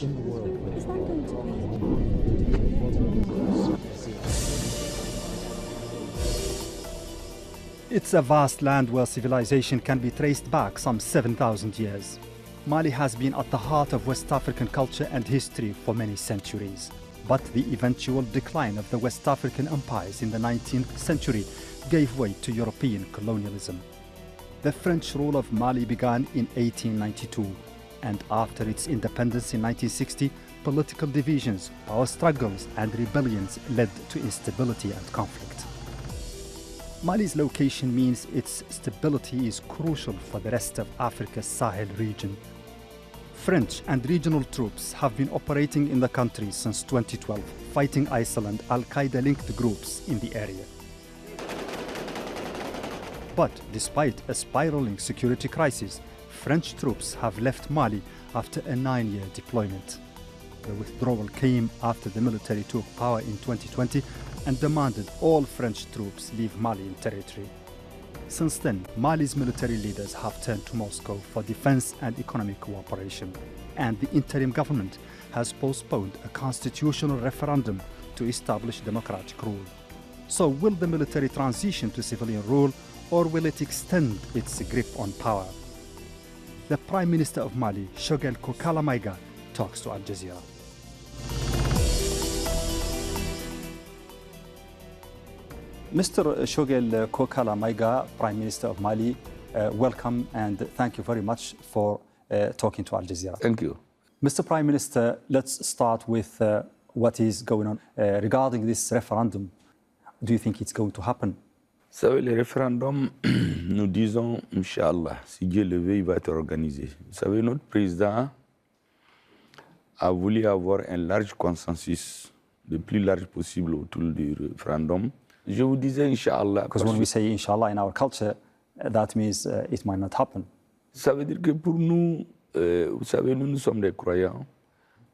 Is that going to be? It's a vast land where civilization can be traced back some 7,000 years. Mali has been at the heart of West African culture and history for many centuries. But the eventual decline of the West African empires in the 19th century gave way to European colonialism. The French rule of Mali began in 1892, and after its independence in 1960, political divisions, power struggles, and rebellions led to instability and conflict. Mali's location means its stability is crucial for the rest of Africa's Sahel region. French and regional troops have been operating in the country since 2012, fighting ISIL and Al-Qaeda-linked groups in the area. But despite a spiraling security crisis, French troops have left Mali after a 9-year deployment. The withdrawal came after the military took power in 2020 and demanded all French troops leave Malian territory. Since then, Mali's military leaders have turned to Moscow for defense and economic cooperation, and the interim government has postponed a constitutional referendum to establish democratic rule. So will the military transition to civilian rule, or will it extend its grip on power? The Prime Minister of Mali, Choguel Kokala Maïga, talks to Al Jazeera. Mr. Choguel Kokala Maïga, Prime Minister of Mali, welcome and thank you very much for talking to Al Jazeera. Thank you. Mr. Prime Minister, let's start with what is going on. Regarding this referendum, do you think it's going to happen? Vous savez, le référendum, nous disons, Inch'Allah, si Dieu le veut, il va être organisé. Vous savez, notre président a voulu avoir un large consensus, le plus large possible autour du référendum. Je vous disais, Inch'Allah. Because when we say Inshallah in our culture, that means it might not happen. Ça veut dire que pour nous, vous savez, nous sommes des croyants.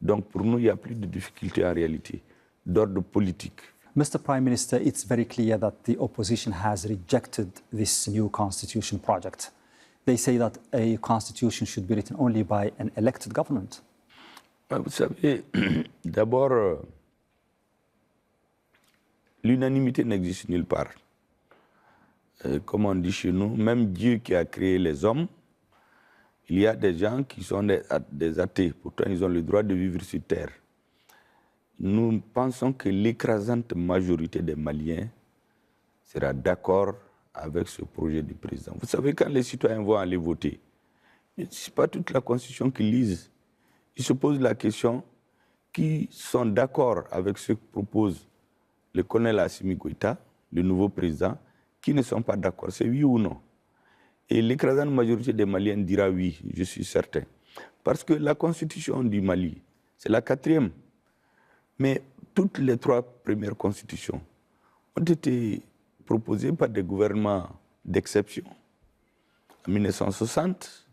Donc pour nous, il n'y a plus de difficultés en réalité, d'ordre politique. Mr. Prime Minister, it's very clear that the opposition has rejected this new constitution project. They say that a constitution should be written only by an elected government. Vous savez, d'abord, l'unanimité n'existe nulle part. Comme on dit chez nous, même Dieu qui a créé les hommes, il y a des gens qui sont des athées. Pourtant, ils ont le droit de vivre sur terre. Nous pensons que l'écrasante majorité des Maliens sera d'accord avec ce projet du président. Vous savez, quand les citoyens vont aller voter, ce n'est pas toute la Constitution qu'ils lisent. Ils se posent la question qui sont d'accord avec ce que propose le colonel Assimi Goïta, le nouveau président, qui ne sont pas d'accord. C'est oui ou non. Et l'écrasante majorité des Maliens dira oui, je suis certain. Parce que la Constitution du Mali, c'est la 4e. Mais toutes les 3 premières constitutions ont été proposées par des gouvernements d'exception. En 1960,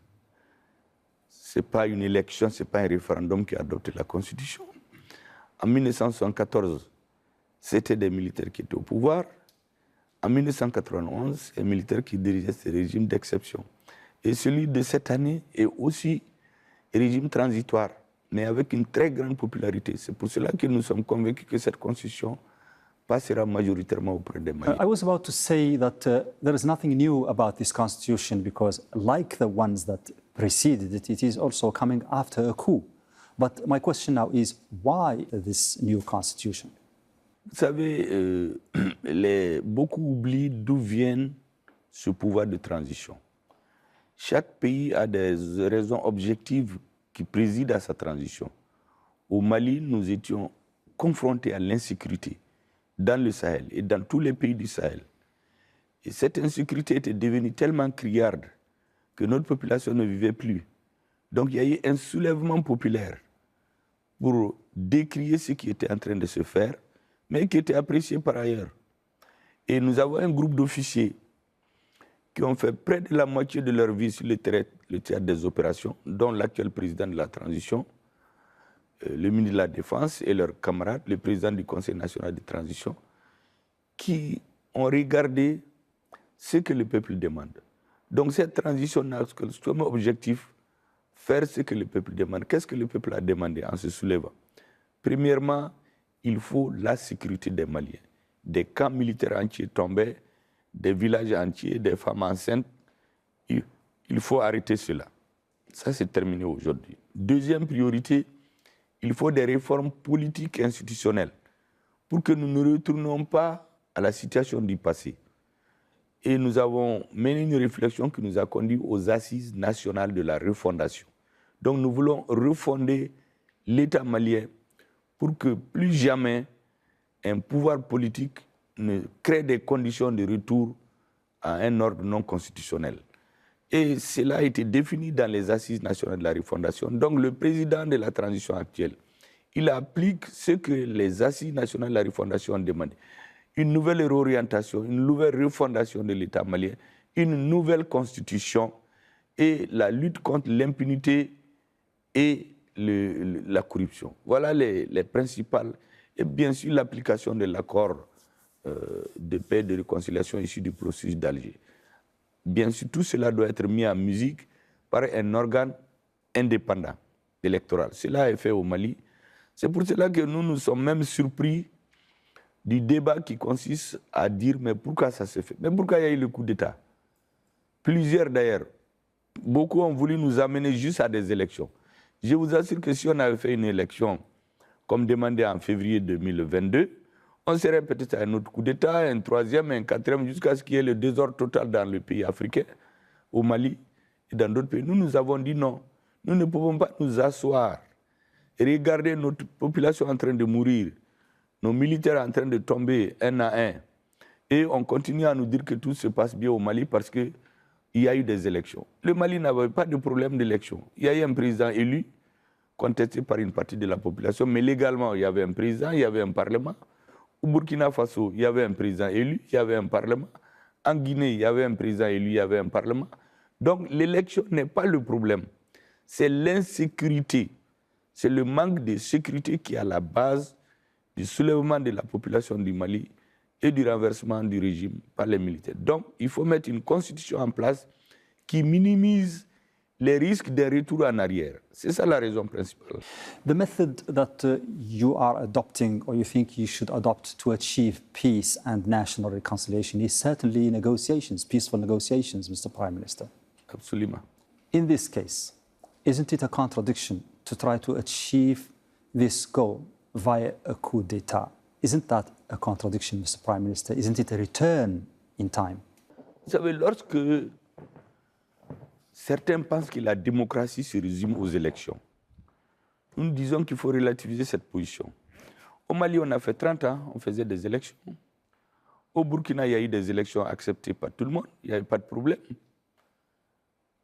ce n'est pas une élection, ce n'est pas un référendum qui a adopté la Constitution. En 1974, c'était des militaires qui étaient au pouvoir. En 1991, c'est un militaire qui dirigeait ce régime d'exception. Et celui de cette année est aussi un régime transitoire, mais avec une très grande popularité. C'est pour cela que nous sommes convaincus que cette constitution passera majoritairement auprès des Maliens. I was about to say that there is nothing new about this constitution because, like the ones that preceded it, it is also coming after a coup. But my question now is, why this new constitution? Vous savez, beaucoup oublient d'où vient ce pouvoir de transition. Chaque pays a des raisons objectives qui président à sa transition. Au Mali, nous étions confrontés à l'insécurité dans le Sahel et dans tous les pays du Sahel. Et cette insécurité était devenue tellement criarde que notre population ne vivait plus. Donc il y a eu un soulèvement populaire pour décrier ce qui était en train de se faire, mais qui était apprécié par ailleurs. Et nous avons un groupe d'officiers qui ont fait près de la moitié de leur vie sur le théâtre des opérations, dont l'actuel président de la transition, le ministre de la Défense et leurs camarades, le président du Conseil national de transition, qui ont regardé ce que le peuple demande. Donc cette transition n'a que le seul objectif, faire ce que le peuple demande. Qu'est-ce que le peuple a demandé en se soulevant? Premièrement, il faut la sécurité des Maliens. Des camps militaires entiers tombés, des villages entiers, des femmes enceintes. Il faut arrêter cela. Ça, c'est terminé aujourd'hui. Deuxième priorité, il faut des réformes politiques et institutionnelles pour que nous ne retournions pas à la situation du passé. Et nous avons mené une réflexion qui nous a conduit aux assises nationales de la refondation. Donc nous voulons refonder l'État malien pour que plus jamais un pouvoir politique ne crée des conditions de retour à un ordre non constitutionnel. Et cela a été défini dans les assises nationales de la refondation. Donc le président de la transition actuelle, il applique ce que les assises nationales de la refondation ont demandé. Une nouvelle réorientation, une nouvelle refondation de l'État malien, une nouvelle constitution et la lutte contre l'impunité et la corruption. Voilà les principales. Et bien sûr, l'application de l'accord de paix et de réconciliation issu du processus d'Alger. Bien sûr, tout cela doit être mis en musique par un organe indépendant électoral. Cela est fait au Mali. C'est pour cela que nous sommes même surpris du débat qui consiste à dire mais pourquoi ça se fait? Mais pourquoi il y a eu le coup d'État? Plusieurs d'ailleurs, beaucoup ont voulu nous amener juste à des élections. Je vous assure que si on avait fait une élection comme demandé en février 2022, on serait peut-être à un autre coup d'État, un troisième, un quatrième, jusqu'à ce qu'il y ait le désordre total dans le pays africain, au Mali et dans d'autres pays. Nous avons dit non, nous ne pouvons pas nous asseoir et regarder notre population en train de mourir, nos militaires en train de tomber un à un, et on continue à nous dire que tout se passe bien au Mali parce qu'il y a eu des élections. Le Mali n'avait pas de problème d'élection. Il y a eu un président élu, contesté par une partie de la population, mais légalement, il y avait un président, il y avait un parlement. Au Burkina Faso, il y avait un président élu, il y avait un parlement. En Guinée, il y avait un président élu, il y avait un parlement. Donc l'élection n'est pas le problème. C'est l'insécurité. C'est le manque de sécurité qui est à la base du soulèvement de la population du Mali et du renversement du régime par les militaires. Donc il faut mettre une constitution en place qui minimise les risques d'un retour en arrière. C'est ça la raison principale. The method that you are adopting or you think you should adopt to achieve peace and national reconciliation is certainly negotiations, peaceful negotiations, Mr. Prime Minister. Absolument. In this case, isn't it a contradiction to try to achieve this goal via a coup d'etat? Isn't that a contradiction, Mr. Prime Minister? Isn't it a return in time? Vous savez, lorsque certains pensent que la démocratie se résume aux élections, nous disons qu'il faut relativiser cette position. Au Mali, on a fait 30 ans, on faisait des élections. Au Burkina, il y a eu des élections acceptées par tout le monde, il n'y avait pas de problème.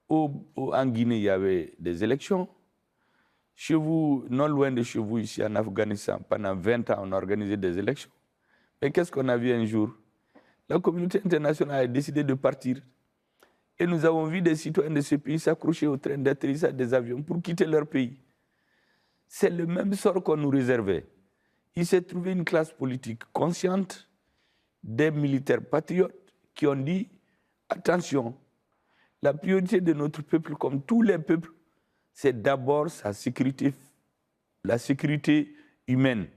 En Guinée, il y avait des élections. Chez vous, non loin de chez vous, ici en Afghanistan, pendant 20 ans, on a organisé des élections. Mais qu'est-ce qu'on a vu un jour? La communauté internationale a décidé de partir. Et nous avons vu des citoyens de ce pays s'accrocher au train d'atterrissage des avions pour quitter leur pays. C'est le même sort qu'on nous réservait. Il s'est trouvé une classe politique consciente, des militaires patriotes qui ont dit « Attention, la priorité de notre peuple, comme tous les peuples, c'est d'abord sa sécurité, la sécurité humaine.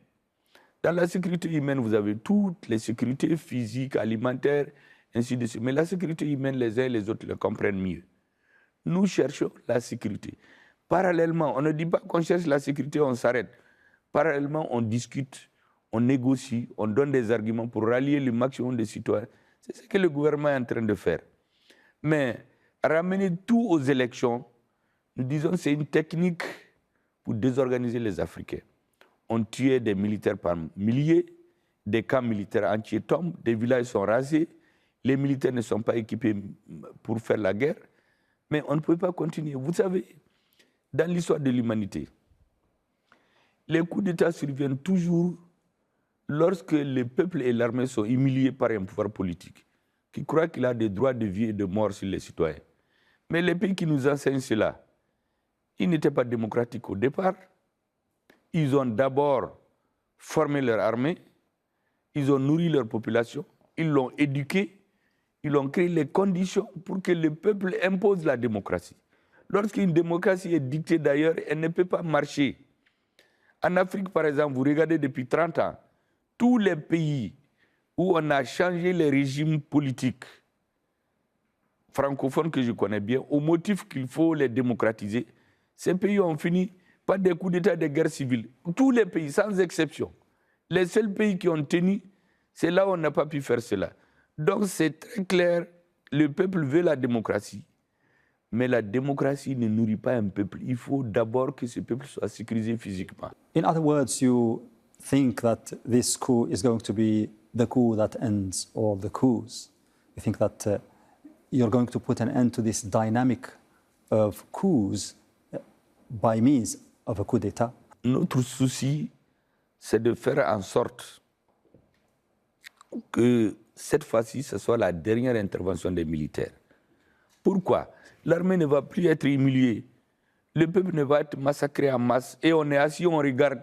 Dans la sécurité humaine, vous avez toutes les sécurités physiques, alimentaires, ainsi de suite. Mais la sécurité humaine, les uns et les autres le comprennent mieux. Nous cherchons la sécurité. Parallèlement, on ne dit pas qu'on cherche la sécurité, on s'arrête. Parallèlement, on discute, on négocie, on donne des arguments pour rallier le maximum de citoyens. C'est ce que le gouvernement est en train de faire. Mais ramener tout aux élections, nous disons que c'est une technique pour désorganiser les Africains. On tuait des militaires par milliers, des camps militaires entiers tombent, des villages sont rasés, les militaires ne sont pas équipés pour faire la guerre, mais on ne peut pas continuer. Vous savez, dans l'histoire de l'humanité, les coups d'État surviennent toujours lorsque le peuple et l'armée sont humiliés par un pouvoir politique qui croit qu'il a des droits de vie et de mort sur les citoyens. Mais les pays qui nous enseignent cela, ils n'étaient pas démocratiques au départ. Ils ont d'abord formé leur armée, ils ont nourri leur population, ils l'ont éduquée, ils ont créé les conditions pour que le peuple impose la démocratie. Lorsqu'une démocratie est dictée d'ailleurs, elle ne peut pas marcher. En Afrique, par exemple, vous regardez depuis 30 ans, tous les pays où on a changé les régimes politiques francophones que je connais bien, au motif qu'il faut les démocratiser, ces pays ont fini par des coups d'État, des guerres civiles. Tous les pays, sans exception. Les seuls pays qui ont tenu, c'est là où on n'a pas pu faire cela. Donc c'est très clair, le peuple veut la démocratie. Mais la démocratie ne nourrit pas un peuple. Il faut d'abord que ce peuple soit sécurisé physiquement. In other words, you think that this coup is going to be the coup that ends all the coups. You think that you're going to put an end to this dynamic of coups by means of a coup d'État? Notre souci, c'est de faire en sorte que cette fois-ci, ce soit la dernière intervention des militaires. Pourquoi? L'armée ne va plus être humiliée. Le peuple ne va être massacré en masse. Et on est assis, on regarde.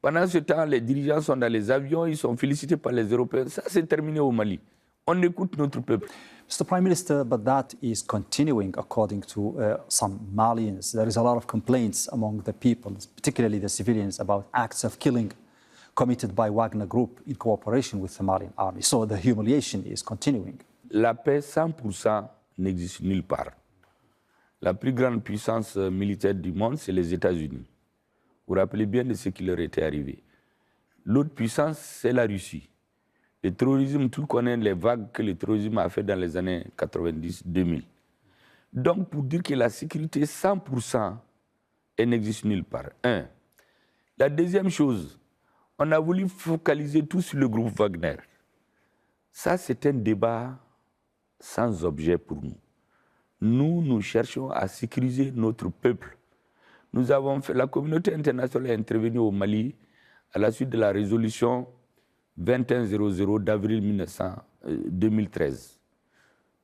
Pendant ce temps, les dirigeants sont dans les avions, ils sont félicités par les Européens. Ça, c'est terminé au Mali. On écoute notre peuple. Mr. Prime Minister, but that is continuing according to some Malians. There is a lot of complaints among the people, particularly the civilians, about acts of killing committed by Wagner Group in cooperation with the Malian army. So the humiliation is continuing. La paix 100% n'existe nulle part. La plus grande puissance militaire du monde, c'est les États-Unis. Vous vous rappelez bien de ce qui leur était arrivé. L'autre puissance, c'est la Russie. Le terrorisme, tout le monde connaît les vagues que le terrorisme a fait dans les années 90-2000. Donc, pour dire que la sécurité 100%, elle n'existe nulle part. Un. La deuxième chose, on a voulu focaliser tout sur le groupe Wagner. Ça, c'est un débat sans objet pour nous. Nous cherchons à sécuriser notre peuple. Nous avons fait, la communauté internationale est intervenue au Mali à la suite de la résolution 2100 d'avril 2013.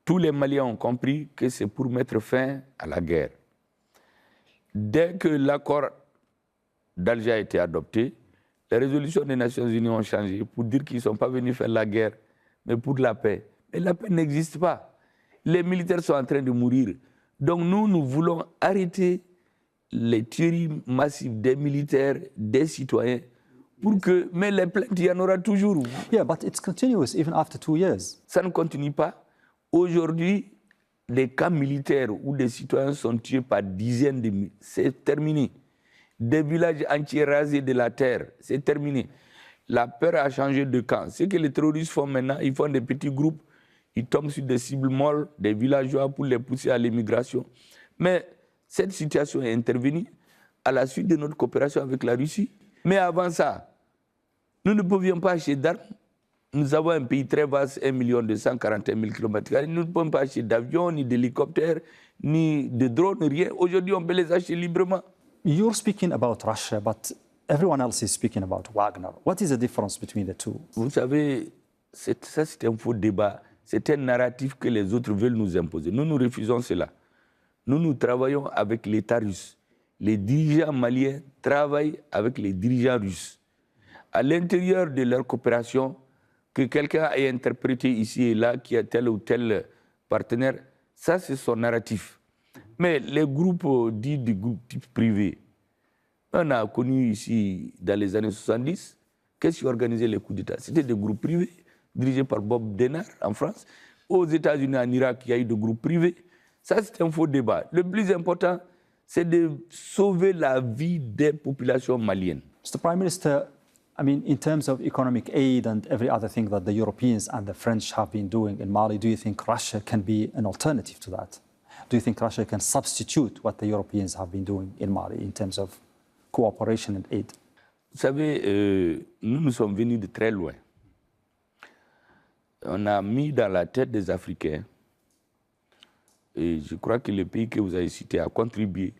Tous les Maliens ont compris que c'est pour mettre fin à la guerre. Dès que l'accord d'Alger a été adopté, les résolutions des Nations Unies ont changé pour dire qu'ils ne sont pas venus faire la guerre, mais pour la paix. Mais la paix n'existe pas. Les militaires sont en train de mourir. Donc nous voulons arrêter les tueries massives des militaires, des citoyens, pour que, mais les plaintes, il y en aura toujours. Yeah, but it's continuous even after 2 years. Ça ne continue pas. Aujourd'hui, les camps militaires où des citoyens sont tués par dizaines de milliers, c'est terminé. Des villages entiers rasés de la terre, c'est terminé. La peur a changé de camp. Ce que les terroristes font maintenant, ils font des petits groupes, ils tombent sur des cibles molles, des villageois pour les pousser à l'immigration. Mais cette situation est intervenue à la suite de notre coopération avec la Russie. Mais avant ça, nous ne pouvions pas acheter d'armes. Nous avons un pays très vaste, 1 241 000 km². Nous ne pouvons pas acheter d'avions, ni d'hélicoptères, ni de drones, rien. Aujourd'hui, on peut les acheter librement. You're speaking about Russia, but everyone else is speaking about Wagner. What is the difference between the two? Vous savez, ça c'est un faux débat. C'est un narratif que les autres veulent nous imposer. Nous refusons cela. Nous travaillons avec l'État russe. Les dirigeants maliens travaillent avec les dirigeants russes. À l'intérieur de leur coopération, que quelqu'un ait interprété ici et là, qui a tel ou tel partenaire, ça c'est son narratif. Mais les groupes dits du groupe type privé, on a connu ici dans les années 70, qu'est-ce qui organisait les coups d'État? C'était des groupes privés, dirigés par Bob Denard en France. Aux États-Unis, en Irak, il y a eu des groupes privés. Ça, c'est un faux débat. Le plus important, c'est de sauver la vie des populations maliennes. Mr. Prime Minister, I mean, in terms of economic aid and every other thing that the Europeans and the French have been doing in Mali, do you think Russia can be an alternative to that? Do you think Russia can substitute what the Europeans have been doing in Mali in terms of cooperation and aid? Vous savez, nous sommes venus de très loin. On a mis dans la tête des Africains, et je crois que le pays que vous avez cité a contribué,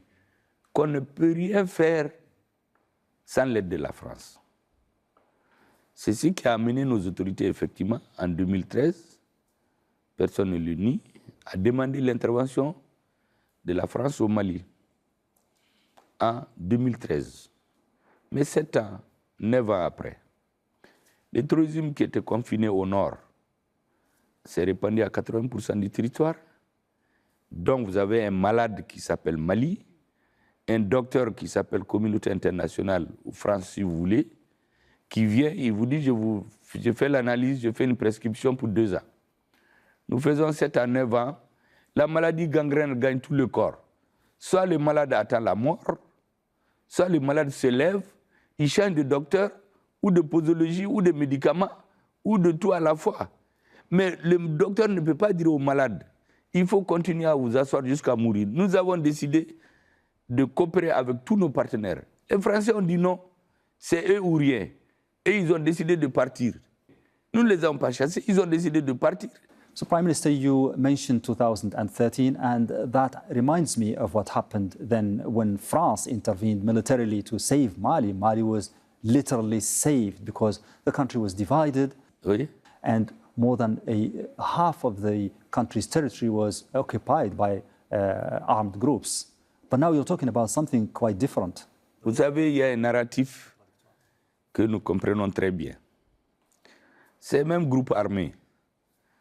qu'on ne peut rien faire sans l'aide de la France. C'est ce qui a amené nos autorités, effectivement, en 2013, personne ne le nie, à demander l'intervention de la France au Mali en 2013. Mais 7 ans, 9 ans après, le terrorisme qui était confiné au nord s'est répandu à 80% du territoire. Donc vous avez un malade qui s'appelle Mali, un docteur qui s'appelle Communauté internationale, ou France si vous voulez, qui vient, il vous dit, je fais l'analyse, je fais une prescription pour 2 ans. Nous faisons 7 à 9 ans, la maladie gangrène gagne tout le corps. Soit le malade attend la mort, soit le malade se lève, il change de docteur, ou de posologie, ou de médicaments, ou de tout à la fois. Mais le docteur ne peut pas dire au malade, il faut continuer à vous asseoir jusqu'à mourir. Nous avons décidé de coopérer avec tous nos partenaires. Les Français ont dit non, c'est eux ou rien. Et ils ont décidé de partir. Nous ne les avons pas chassés, ils ont décidé de partir. So, Prime Minister, you mentioned 2013, and that reminds me of what happened then when France intervened militarily to save Mali. Mali was literally saved because the country was divided, Oui. and more than half of the country's territory was occupied by armed groups. But now you're talking about something quite different. Vous savez, il y a un narratif que nous comprenons très bien. Ces mêmes groupes armés,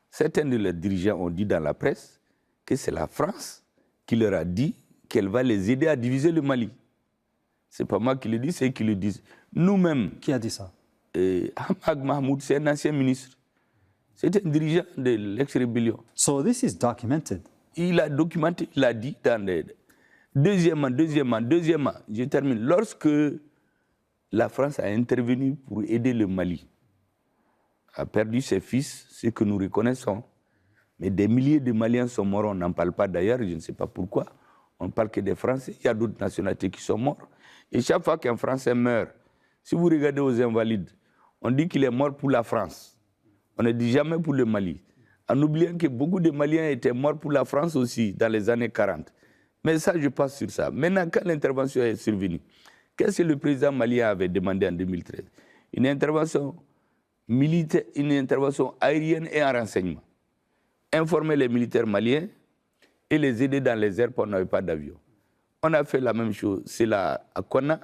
certains de leurs dirigeants ont dit dans la presse que c'est la France qui leur a dit qu'elle va les aider à diviser le Mali. Ce n'est pas moi qui le dis, c'est eux qui le disent. Nous-mêmes. Qui a dit ça? Hamad Mahmoud, c'est un ancien ministre. C'est un dirigeant de l'ex-rébellion. So this is documented. Il a documenté, il a dit dans les... Deuxièmement, je termine. Lorsque la France a intervenu pour aider le Mali, a perdu ses fils, ce que nous reconnaissons, mais des milliers de Maliens sont morts, on n'en parle pas d'ailleurs, je ne sais pas pourquoi, on ne parle que des Français, il y a d'autres nationalités qui sont morts. Et chaque fois qu'un Français meurt, si vous regardez aux Invalides, on dit qu'il est mort pour la France. On ne dit jamais pour le Mali. En oubliant que beaucoup de Maliens étaient morts pour la France aussi dans les années 40. Mais ça, je passe sur ça. Maintenant, quand l'intervention est survenue, qu'est-ce que le président malien avait demandé en 2013? Une intervention militaire, une intervention aérienne et en renseignement. Informer les militaires maliens et les aider dans les airs pour qu'on n'avait pas d'avion. On a fait la même chose. C'est là à Kona,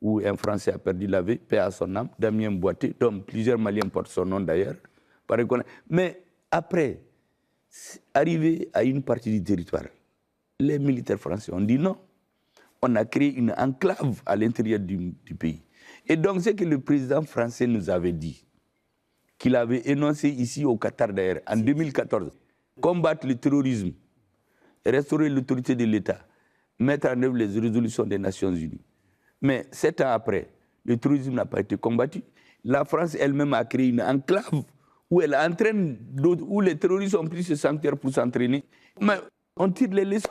où un Français a perdu la vie, paix à son âme, Damien Boité, dont plusieurs Maliens portent son nom d'ailleurs. Mais après, arrivé à une partie du territoire, les militaires français ont dit non. On a créé une enclave à l'intérieur du pays. Et donc, ce que le président français nous avait dit, qu'il avait énoncé ici au Qatar d'ailleurs, en 2014, combattre le terrorisme, restaurer l'autorité de l'État, mettre en œuvre les résolutions des Nations Unies. Mais 7 ans après, le terrorisme n'a pas été combattu. La France elle-même a créé une enclave où elle entraîne, où les terroristes ont pris ce sanctuaire pour s'entraîner. Mais on tire les leçons.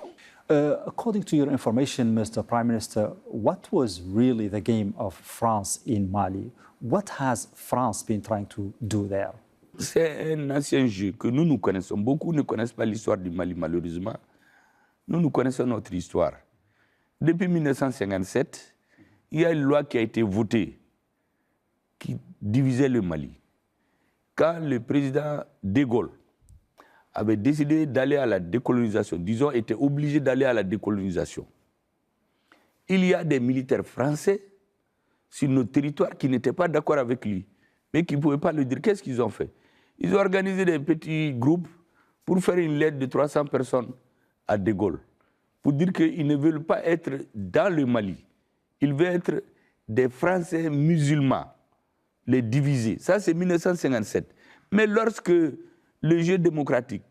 According to your information, Mr. Prime Minister, what was really the game of France in Mali? What has France been trying to do there? C'est un ancien jeu que nous connaissons. Beaucoup ne connaissent pas l'histoire du Mali, malheureusement. Nous connaissons notre histoire. Depuis 1957, il y a une loi qui a été votée qui divisait le Mali. Quand le président de Gaulle avait décidé d'aller à la décolonisation, disons, était obligé d'aller à la décolonisation, il y a des militaires français sur nos territoires qui n'étaient pas d'accord avec lui, mais qui ne pouvaient pas le dire. Qu'est-ce qu'ils ont fait? Ils ont organisé des petits groupes pour faire une lettre de 300 personnes à De Gaulle, pour dire qu'ils ne veulent pas être dans le Mali. Ils veulent être des Français musulmans, les diviser. Ça, c'est 1957. Mais lorsque le jeu démocratique,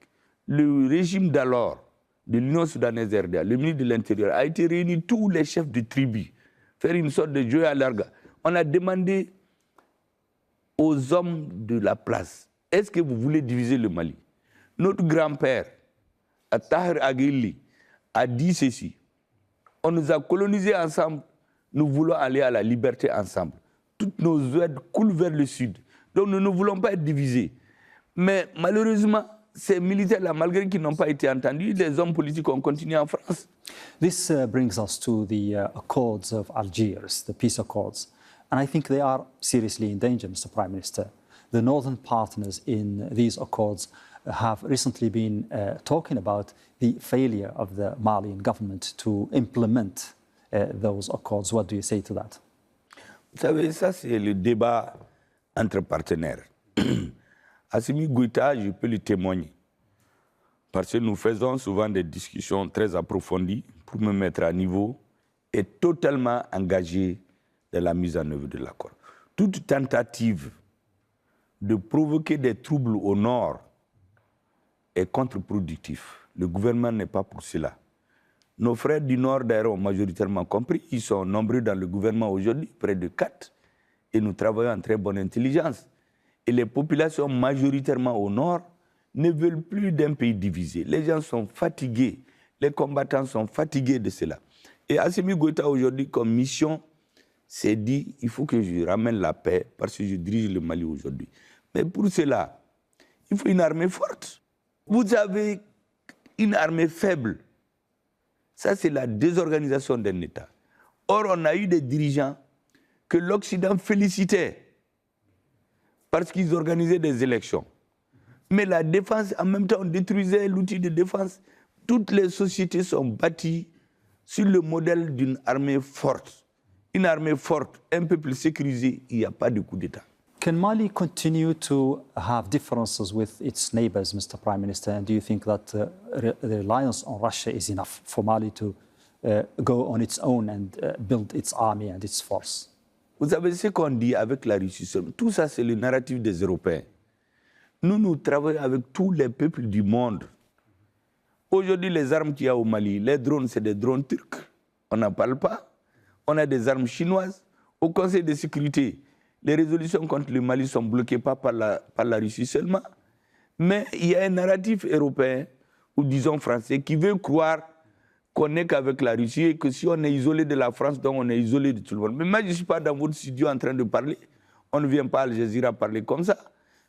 le régime d'alors, de l'Union soudanaise RDA, le ministre de l'Intérieur, a été réuni tous les chefs de tribus, faire une sorte de jeu à l'arga. On a demandé aux hommes de la place, est-ce que vous voulez diviser le Mali? Notre grand-père, Tahir Aguili, a dit ceci: on nous a colonisés ensemble, nous voulons aller à la liberté ensemble. Toutes nos aides coulent vers le sud. Donc nous ne voulons pas être divisés. Mais malheureusement, ces militaires-là, malgré qu'ils n'ont pas été entendus, les hommes politiques ont continué en France. This brings us to the Accords of Algiers, the peace accords. And I think they are seriously in danger, Mr. Prime Minister. The northern partners in these accords have recently been talking about the failure of the Malian government to implement those accords. What do you say to that? Vous savez, ça c'est le débat entre partenaires. Assimi Goïta, je peux le témoigner. parce que nous faisons souvent des discussions très approfondies pour me mettre à niveau et totalement engagé dans la mise en œuvre de l'accord. Toute tentative de provoquer des troubles au nord est contre-productif. Le gouvernement n'est pas pour cela. Nos frères du nord, d'ailleurs, ont majoritairement compris. Ils sont nombreux dans le gouvernement aujourd'hui, près de 4, et nous travaillons en très bonne intelligence. Et les populations majoritairement au nord ne veulent plus d'un pays divisé. Les gens sont fatigués, les combattants sont fatigués de cela. Et Assimi Goïta aujourd'hui, comme mission, s'est dit, il faut que je ramène la paix parce que je dirige le Mali aujourd'hui. Mais pour cela, il faut une armée forte. Vous avez une armée faible. Ça, c'est la désorganisation d'un État. Or, on a eu des dirigeants que l'Occident félicitait parce qu'ils organisaient des élections. Mais la défense, en même temps, on détruisait l'outil de défense. Toutes les sociétés sont bâties sur le modèle d'une armée forte. Une armée forte, un peuple sécurisé, il n'y a pas de coup d'État. Can Mali continue to have differences with its neighbors, Mr. Prime Minister? And do you think that the reliance on Russia is enough for Mali to go on its own and build its army and its force? Vous savez ce qu'on dit avec la Russie, tout ça c'est le narratif des Européens. Nous, nous travaillons avec tous les peuples du monde. Aujourd'hui, les armes qu'il y a au Mali, les drones, c'est des drones turcs. On n'en parle pas. On a des armes chinoises. Au Conseil de sécurité, les résolutions contre le Mali sont bloquées pas par la Russie seulement. Mais il y a un narratif européen, ou disons français, qui veut croire qu'on n'est qu'avec la Russie et que si on est isolé de la France, donc on est isolé de tout le monde. Mais moi, je ne suis pas dans votre studio en train de parler. On ne vient pas à Al Jazeera parler comme ça.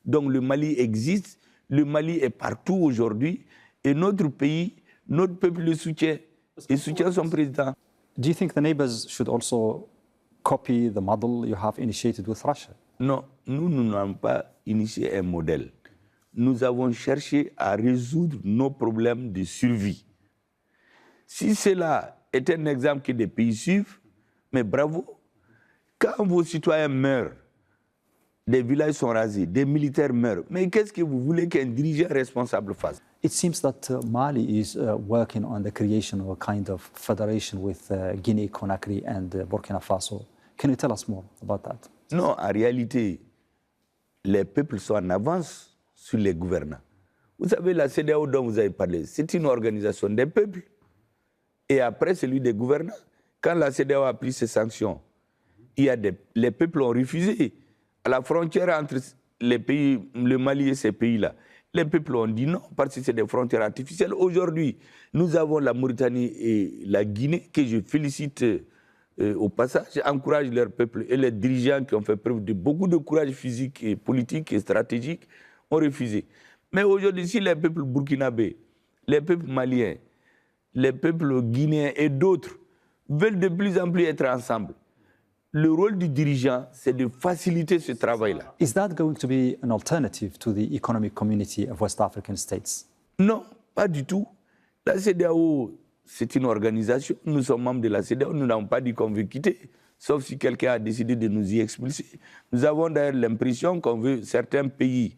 Donc le Mali existe, le Mali est partout aujourd'hui et notre pays, notre peuple le soutient et soutient son président. Do you think the neighbors should also copy the model you have initiated with Russia? Non, nous n'avons pas initié un modèle. Nous avons cherché à résoudre nos problèmes de survie. Si cela est un exemple que des pays suivent, mais bravo, quand vos citoyens meurent, des villages sont rasés, des militaires meurent. Mais qu'est-ce que vous voulez qu'un dirigeant responsable fasse? It seems that Mali is working on the creation of a kind of federation with Guinea, Conakry and Burkina Faso. Can you tell us more about that? Non, en réalité, les peuples sont en avance sur les gouvernants. Vous savez, la CEDEAO dont vous avez parlé, c'est une organisation des peuples. Et après, celui des gouvernants. Quand la CEDEAO a pris ses sanctions, les peuples ont refusé. À la frontière entre les pays, le Mali et ces pays-là, les peuples ont dit non parce que c'est des frontières artificielles. Aujourd'hui, nous avons la Mauritanie et la Guinée, que je félicite au passage. J'encourage leur peuple et les dirigeants qui ont fait preuve de beaucoup de courage physique et politique et stratégique ont refusé. Mais aujourd'hui, si les peuples burkinabés, les peuples maliens, les peuples guinéens et d'autres veulent de plus en plus être ensemble, le rôle du dirigeant, c'est de faciliter ce travail-là. Is that going to be an alternative to the economic community of West African states? Non, pas du tout. La CEDEAO, c'est une organisation. Nous sommes membres de la CEDEAO. Nous n'avons pas dit qu'on veut quitter, sauf si quelqu'un a décidé de nous y expulser. Nous avons d'ailleurs l'impression qu'on veut, certains pays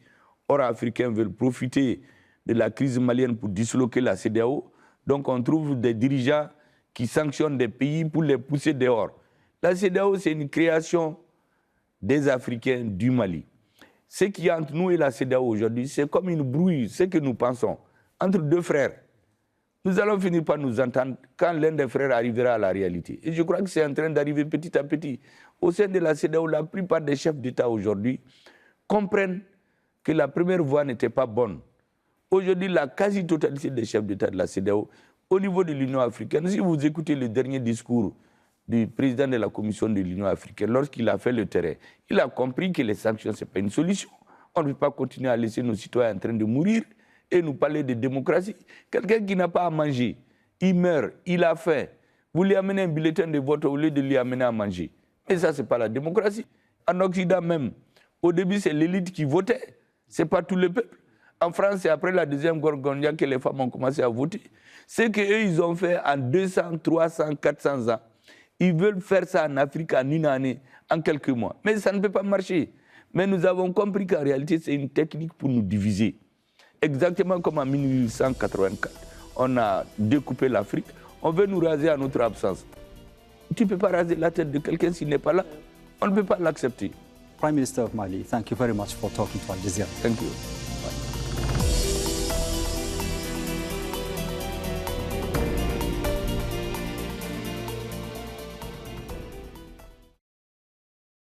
hors africains veulent profiter de la crise malienne pour disloquer la CEDEAO. Donc on trouve des dirigeants qui sanctionnent des pays pour les pousser dehors. La CEDEAO, c'est une création des Africains du Mali. Ce qui est entre nous et la CEDEAO aujourd'hui, c'est comme une brouille, ce que nous pensons, entre deux frères. Nous allons finir par nous entendre quand l'un des frères arrivera à la réalité. Et je crois que c'est en train d'arriver petit à petit. Au sein de la CEDEAO, la plupart des chefs d'État aujourd'hui comprennent que la première voie n'était pas bonne. Aujourd'hui, la quasi-totalité des chefs d'État de la CEDEAO, au niveau de l'Union africaine, si vous écoutez le dernier discours du président de la Commission de l'Union africaine, lorsqu'il a fait le terrain, il a compris que les sanctions, ce n'est pas une solution. On ne peut pas continuer à laisser nos citoyens en train de mourir et nous parler de démocratie. Quelqu'un qui n'a pas à manger, il meurt, il a faim. Vous lui amenez un bulletin de vote au lieu de lui amener à manger. Mais ça, ce n'est pas la démocratie. En Occident même, au début, c'est l'élite qui votait. Ce n'est pas tout le peuple. En France, c'est après la Deuxième Guerre mondiale que les femmes ont commencé à voter. Ce qu'eux, ils ont fait en 200, 300, 400 ans. Ils veulent faire ça en Afrique en une année, en quelques mois. Mais ça ne peut pas marcher. Mais nous avons compris qu'en réalité, c'est une technique pour nous diviser. exactement comme en 1884, on a découpé l'Afrique, on veut nous raser à notre absence. Tu ne peux pas raser la tête de quelqu'un s'il n'est pas là. On ne peut pas l'accepter. Prime Minister of Mali, thank you very much for talking to Al Jazeera. Thank you. Bye.